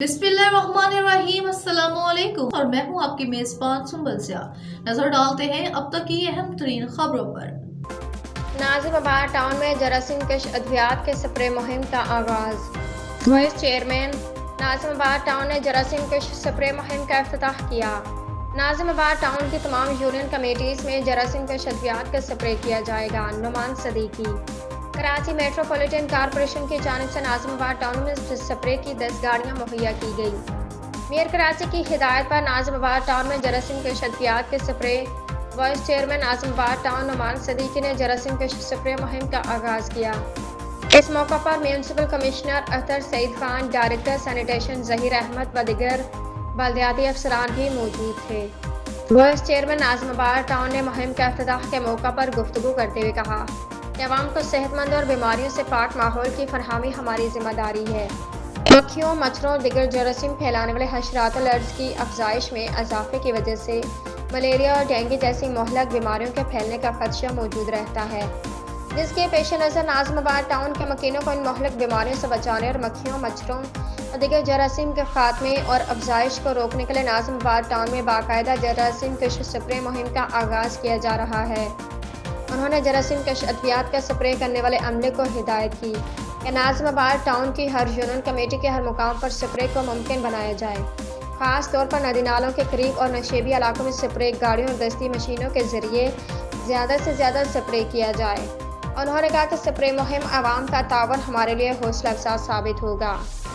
बिस्मिल्लाहिर्रहमानिर्रहीम अस्सलामुअलैकुम और मैं हूं आपकी मेजबान सुंबल सियाह। नजर डालते हैं अब तक की अहम तरीन खबरों पर। नाजिमाबाद टाउन में जरासीम कश अद्वियात के स्प्रे मुहिम का आगाज। वाइस चेयरमैन नाजिमाबाद टाउन ने जरासीम कश स्प्रे मुहिम का इफ्तिताह किया। नाजिमाबाद टाउन की तमाम यूनियन कमेटीज में जरासीम कश अद्वियात का स्प्रे किया जाएगा। नुमान सदीकी। कराची मेट्रोपॉलिटन कॉरपोरेशन की जानिब से नाजिमाबाद टाउन में स्प्रे की 10 गाड़ियाँ मुहैया की गई। मेयर कराची की हिदायत पर नाजिमाबाद टाउन में जरासीम कश अद्वियात के spray. Vice chairman Nazimabad town Numan Siddiqui ने जरासीम कश स्प्रे मुहिम का आगाज किया। इस मौका पर municipal commissioner Akhtar Saeed Khan, director sanitation Zaheer Ahmed व दीगर बल्दियाती अफसरान भी मौजूद थे। वाइस चेयरमैन नाजिमाबाद टाउन ने मुहिम के इफ्तिताह के मौका पर गुफ्तगू करते हुए कहा कि अवाम को सेहतमंद और बीमारियों से पाक माहौल की फरहमी हमारी जिम्मेदारी है। मक्खियों, मच्छरों और दिगर जरासीम फैलाने वाले हशरातुल अर्ज की अफजाइश में इजाफे की वजह से मलेरिया और डेंगू जैसी मुहलक बीमारियों के फैलने का खदशा मौजूद रहता है, जिसके पेश नज़र नाजिमाबाद टाउन के मकीनों को इन मुहलक बीमारियों से बचाने और मक्खियों, मच्छरों और दिगर जरासीम के खात्मे और अफजाइश को रोकने के लिए नाजिमाबाद टाउन में बाकायदा जरासीम कश स्प्रे मुहिम का आगाज किया जा रहा है। उन्होंने जरासीम कश अद्वियात का स्प्रे करने वाले अमले को हिदायत की कि नाजिमाबाद टाउन की हर यूनियन कमेटी के हर मुकाम पर स्प्रे को मुमकिन बनाया जाए, खास तौर पर नदी नालों के करीब और नशेबी इलाकों में स्प्रे गाड़ियों और दस्ती मशीनों के जरिए ज़्यादा से ज़्यादा स्प्रे किया जाए। उन्होंने कहा कि स्प्रे मुहिम आवाम का तावन हमारे लिए हौसला अफजा साबित होगा।